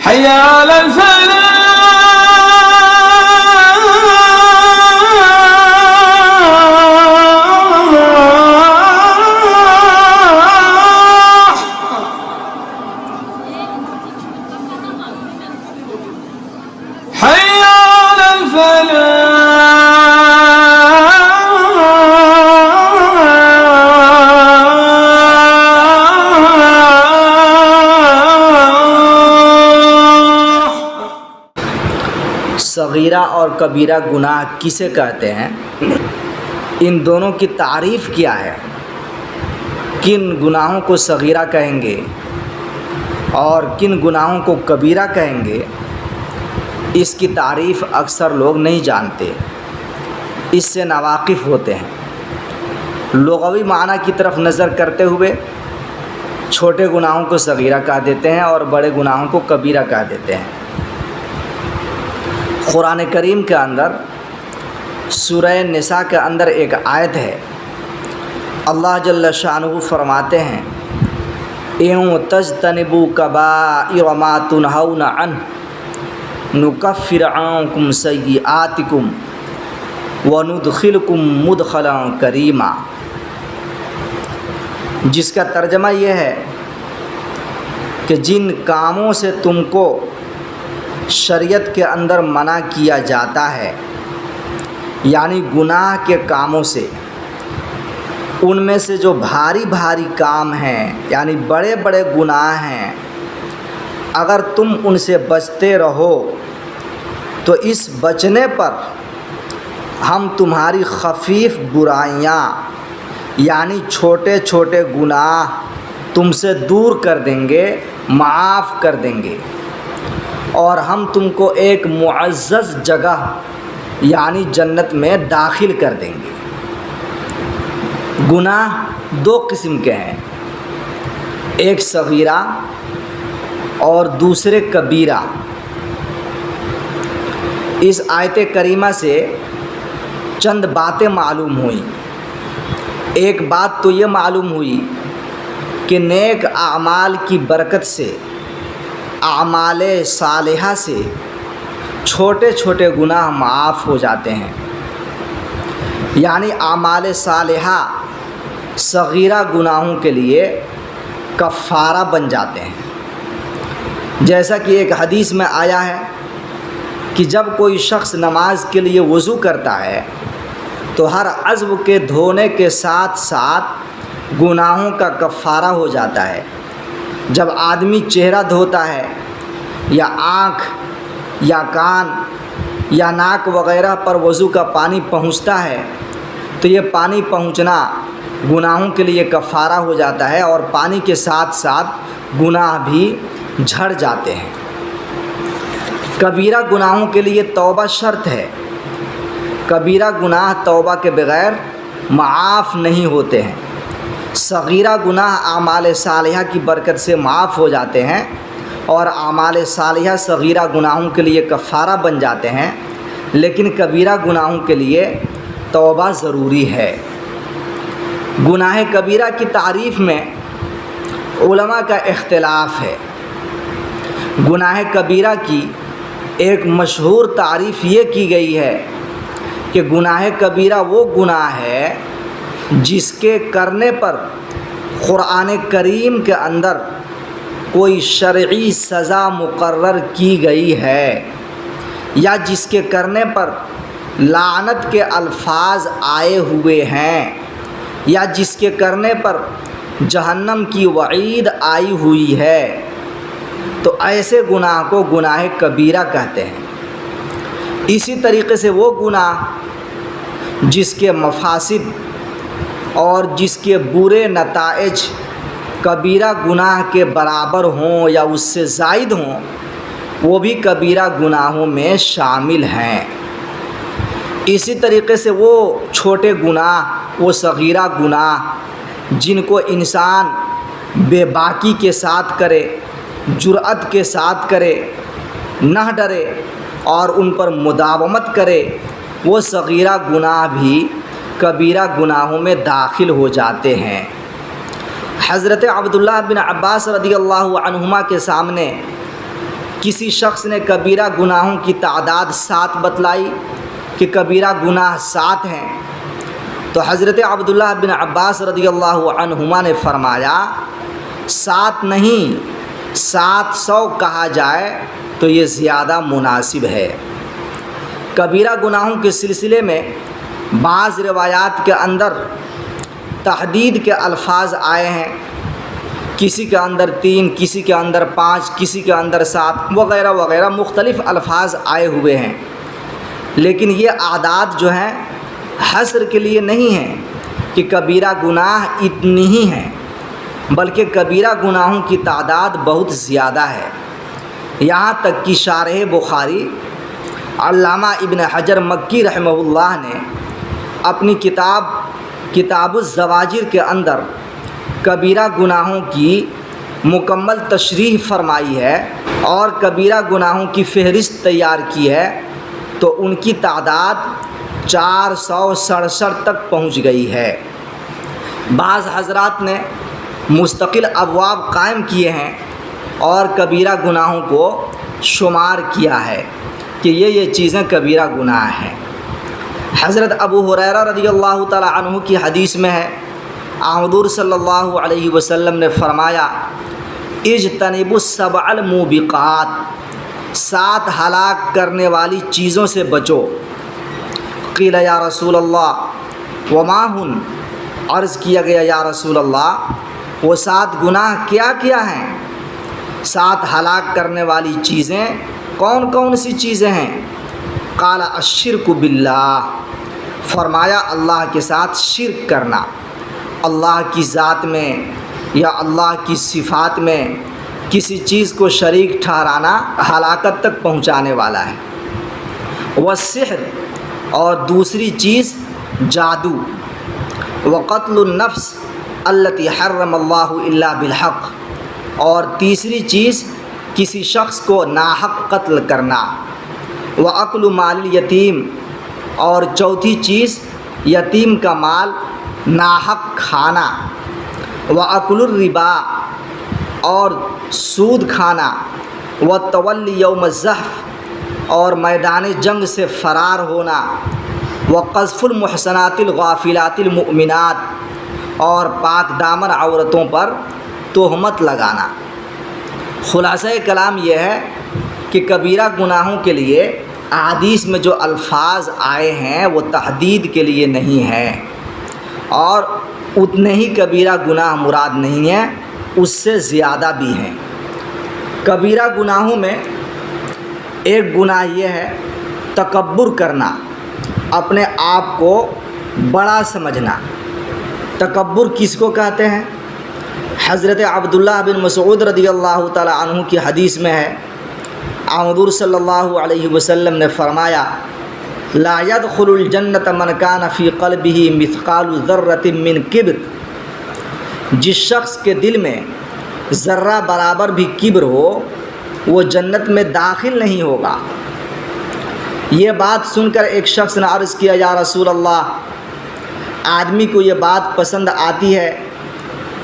حي على الفلاح حي على الفلاح صغیرہ اور کبیرہ گناہ کسے کہتے ہیں؟ ان دونوں کی تعریف کیا ہے؟ کن گناہوں کو صغیرہ کہیں گے اور کن گناہوں کو کبیرہ کہیں گے؟ اس کی تعریف اکثر لوگ نہیں جانتے، اس سے ناواقف ہوتے ہیں۔ لغوی معنی کی طرف نظر کرتے ہوئے چھوٹے گناہوں کو صغیرہ کہہ دیتے ہیں اور بڑے گناہوں کو کبیرہ کہہ دیتے ہیں۔ قرآن کریم کے اندر سورہ نساء کے اندر ایک آیت ہے، اللہ جل شانہ فرماتے ہیں اِن تجتنبوا کبائر ما تنہون عنہ نکفر عنکم سیئاتکم وندخلکم مدخلا کریما، جس کا ترجمہ یہ ہے کہ جن کاموں سے تم کو شریعت کے اندر منع کیا جاتا ہے، یعنی گناہ کے کاموں سے، ان میں سے جو بھاری بھاری کام ہیں یعنی بڑے بڑے گناہ ہیں، اگر تم ان سے بچتے رہو تو اس بچنے پر ہم تمہاری خفیف برائیاں یعنی چھوٹے چھوٹے گناہ تم سے دور کر دیں گے، معاف کر دیں گے، اور ہم تم کو ایک معزز جگہ یعنی جنت میں داخل کر دیں گے۔ گناہ دو قسم کے ہیں، ایک صغیرہ اور دوسرے کبیرہ۔ اس آیت کریمہ سے چند باتیں معلوم ہوئیں۔ ایک بات تو یہ معلوم ہوئی کہ نیک اعمال کی برکت سے، اعمال صالحہ سے چھوٹے چھوٹے گناہ معاف ہو جاتے ہیں، یعنی اعمال صالحہ صغیرہ گناہوں کے لیے کفارہ بن جاتے ہیں۔ جیسا کہ ایک حدیث میں آیا ہے کہ جب کوئی شخص نماز کے لیے وضو کرتا ہے تو ہر عضو کے دھونے کے ساتھ ساتھ گناہوں کا کفارہ ہو جاتا ہے۔ جب آدمی چہرہ دھوتا ہے یا آنکھ یا کان یا ناک وغیرہ پر وضو کا پانی پہنچتا ہے تو یہ پانی پہنچنا گناہوں کے لیے کفارہ ہو جاتا ہے، اور پانی کے ساتھ ساتھ گناہ بھی جھڑ جاتے ہیں۔ کبیرہ گناہوں کے لیے توبہ شرط ہے، کبیرہ گناہ توبہ کے بغیر معاف نہیں ہوتے ہیں۔ صغیرہ گناہ اعمال صالحہ کی برکت سے معاف ہو جاتے ہیں، اور اعمال صالحہ صغیرہ گناہوں کے لیے کفارہ بن جاتے ہیں، لیکن کبیرہ گناہوں کے لیے توبہ ضروری ہے۔ گناہ کبیرہ کی تعریف میں علماء کا اختلاف ہے۔ گناہ کبیرہ کی ایک مشہور تعریف یہ کی گئی ہے کہ گناہ کبیرہ وہ گناہ ہے جس کے کرنے پر قرآن کریم کے اندر کوئی شرعی سزا مقرر کی گئی ہے، یا جس کے کرنے پر لعنت کے الفاظ آئے ہوئے ہیں، یا جس کے کرنے پر جہنم کی وعید آئی ہوئی ہے، تو ایسے گناہ کو گناہ کبیرہ کہتے ہیں۔ اسی طریقے سے وہ گناہ جس کے مفاسد اور جس کے برے نتائج کبیرہ گناہ کے برابر ہوں یا اس سے زائد ہوں، وہ بھی کبیرہ گناہوں میں شامل ہیں۔ اسی طریقے سے وہ چھوٹے گناہ، وہ صغیرہ گناہ جن کو انسان بے باکی کے ساتھ کرے، جرأت کے ساتھ کرے، نہ ڈرے اور ان پر مداومت کرے، وہ صغیرہ گناہ بھی کبیرہ گناہوں میں داخل ہو جاتے ہیں۔ حضرت عبداللہ بن عباس رضی اللہ عنہما کے سامنے کسی شخص نے کبیرہ گناہوں کی تعداد 7 بتلائی کہ کبیرہ گناہ 7 ہیں، تو حضرت عبداللہ بن عباس رضی اللہ عنہما نے فرمایا 7 نہیں 700 کہا جائے تو یہ زیادہ مناسب ہے۔ کبیرہ گناہوں کے سلسلے میں بعض روایات کے اندر تحدید کے الفاظ آئے ہیں، کسی کے اندر 3، کسی کے اندر 5، کسی کے اندر 7 وغیرہ وغیرہ مختلف الفاظ آئے ہوئے ہیں، لیکن یہ اعداد جو ہیں حصر کے لیے نہیں ہیں کہ کبیرہ گناہ اتنی ہی ہیں، بلکہ کبیرہ گناہوں کی تعداد بہت زیادہ ہے۔ یہاں تک کہ شارح بخاری علامہ ابن حجر مکی رحمہ اللہ نے اپنی کتاب الزواجر کے اندر کبیرہ گناہوں کی مکمل تشریح فرمائی ہے اور کبیرہ گناہوں کی فہرست تیار کی ہے، تو ان کی تعداد 467 تک پہنچ گئی ہے۔ بعض حضرات نے مستقل ابواب قائم کیے ہیں اور کبیرہ گناہوں کو شمار کیا ہے کہ یہ چیزیں کبیرہ گناہ ہیں۔ حضرت ابو ہریرہ رضی اللہ تعالی عنہ کی حدیث میں ہے، حضور صلی اللہ علیہ وسلم نے فرمایا اجتنبوا السبع الموبقات، 7 ہلاک کرنے والی چیزوں سے بچو۔ قیل یا رسول اللہ وما ہن، عرض کیا گیا یا رسول اللہ وہ 7 گناہ کیا کیا ہیں؟ 7 ہلاک کرنے والی چیزیں کون کون سی چیزیں ہیں؟ قال الشرک باللہ، فرمایا اللہ کے ساتھ شرک کرنا، اللہ کی ذات میں یا اللہ کی صفات میں کسی چیز کو شریک ٹھہرانا ہلاکت تک پہنچانے والا ہے۔ والسحر، اور دوسری چیز جادو۔ وقتل النفس التی حرم اللہ الا بالحق، اور تیسری چیز کسی شخص کو ناحق قتل کرنا۔ وَأَكْلُ مَالِ الْيَتِيمِ، اور چوتھی چیز یتیم کا مال ناحق کھانا۔ وَأَكْلُ الرِّبَا، اور سود کھانا۔ وَالتَّوَلِّ يَوْمَ الزَّحْفِ، اور میدان جنگ سے فرار ہونا۔ وَقَذْفُ الْمُحْصَنَاتِ الْغَافِلَاتِ الْمُؤْمِنَاتِ، اور پاک دامن عورتوں پر تہمت لگانا۔ خلاصہ کلام یہ ہے کہ کبیرہ گناہوں کے لیے احادیث میں جو الفاظ آئے ہیں وہ تحدید کے لیے نہیں ہیں، اور اتنے ہی کبیرہ گناہ مراد نہیں ہیں، اس سے زیادہ بھی ہیں۔ کبیرہ گناہوں میں ایک گناہ یہ ہے تکبر کرنا، اپنے آپ کو بڑا سمجھنا۔ تکبر کس کو کہتے ہیں؟ حضرت عبداللہ بن مسعود رضی اللہ تعالی عنہ کی حدیث میں ہے، حضور صلی اللہ علیہ وسلم نے فرمایا لا يدخل الجنت من کان فی قلبہ مثقال ذرۃ من کبر، جس شخص کے دل میں ذرہ برابر بھی کبر ہو وہ جنت میں داخل نہیں ہوگا۔ یہ بات سن کر ایک شخص نے عرض کیا یا رسول اللہ، آدمی کو یہ بات پسند آتی ہے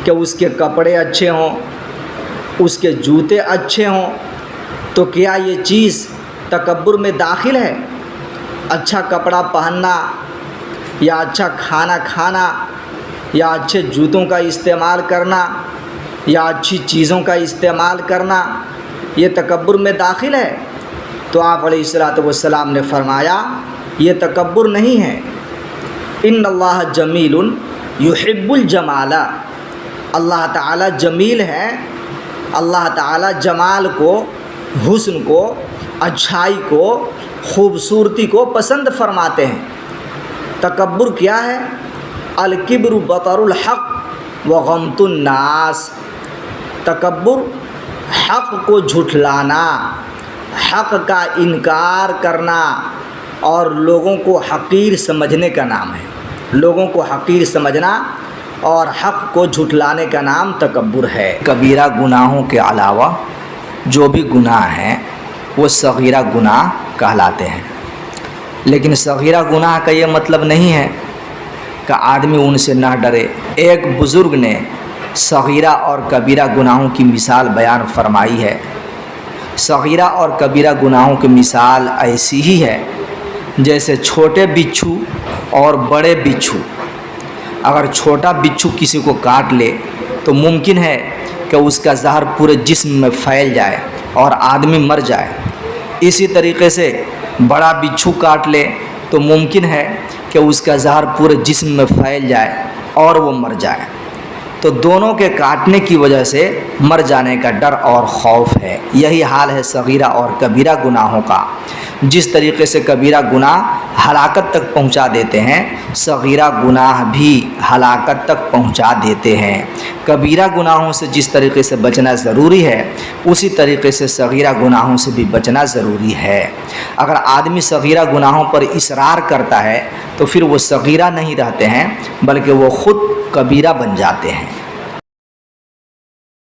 کہ اس کے کپڑے اچھے ہوں، اس کے جوتے اچھے ہوں، تو کیا یہ چیز تکبر میں داخل ہے؟ اچھا کپڑا پہننا یا اچھا کھانا کھانا یا اچھے جوتوں کا استعمال کرنا یا اچھی چیزوں کا استعمال کرنا یہ تکبر میں داخل ہے؟ تو آپ علیہ الصلوۃ والسلام نے فرمایا یہ تکبر نہیں ہے، ان اللہ جمیل یحب الجمال، اللہ تعالیٰ جمیل ہے، اللہ تعالیٰ جمال کو، حسن کو، اچھائی کو، خوبصورتی کو پسند فرماتے ہیں۔ تکبر کیا ہے؟ الکبر بطر الحق وغمط الناس، تکبر حق کو جھٹلانا، حق کا انکار کرنا اور لوگوں کو حقیر سمجھنے کا نام ہے۔ لوگوں کو حقیر سمجھنا اور حق کو جھٹلانے کا نام تکبر ہے۔ کبیرہ گناہوں کے علاوہ جو بھی گناہ ہیں وہ صغیرہ گناہ کہلاتے ہیں، لیکن صغیرہ گناہ کا یہ مطلب نہیں ہے کہ آدمی ان سے نہ ڈرے۔ ایک بزرگ نے صغیرہ اور کبیرہ گناہوں کی مثال بیان فرمائی ہے۔ صغیرہ اور کبیرہ گناہوں کی مثال ایسی ہی ہے جیسے چھوٹے بچھو اور بڑے بچھو۔ اگر چھوٹا بچھو کسی کو کاٹ لے تو ممکن ہے کہ اس کا زہر پورے جسم میں پھیل جائے اور آدمی مر جائے۔ اسی طریقے سے بڑا بچھو کاٹ لے تو ممکن ہے کہ اس کا زہر پورے جسم میں پھیل جائے اور وہ مر جائے۔ تو دونوں کے کاٹنے کی وجہ سے مر جانے کا ڈر اور خوف ہے۔ یہی حال ہے صغیرہ اور کبیرہ گناہوں کا۔ جس طریقے سے کبیرہ گناہ ہلاکت تک پہنچا دیتے ہیں، صغیرہ گناہ بھی ہلاکت تک پہنچا دیتے ہیں۔ کبیرہ گناہوں سے جس طریقے سے بچنا ضروری ہے، اسی طریقے سے صغیرہ گناہوں سے بھی بچنا ضروری ہے۔ اگر آدمی صغیرہ گناہوں پر اصرار کرتا ہے تو پھر وہ صغیرہ نہیں رہتے ہیں بلکہ وہ خود کبیرہ بن جاتے ہیں۔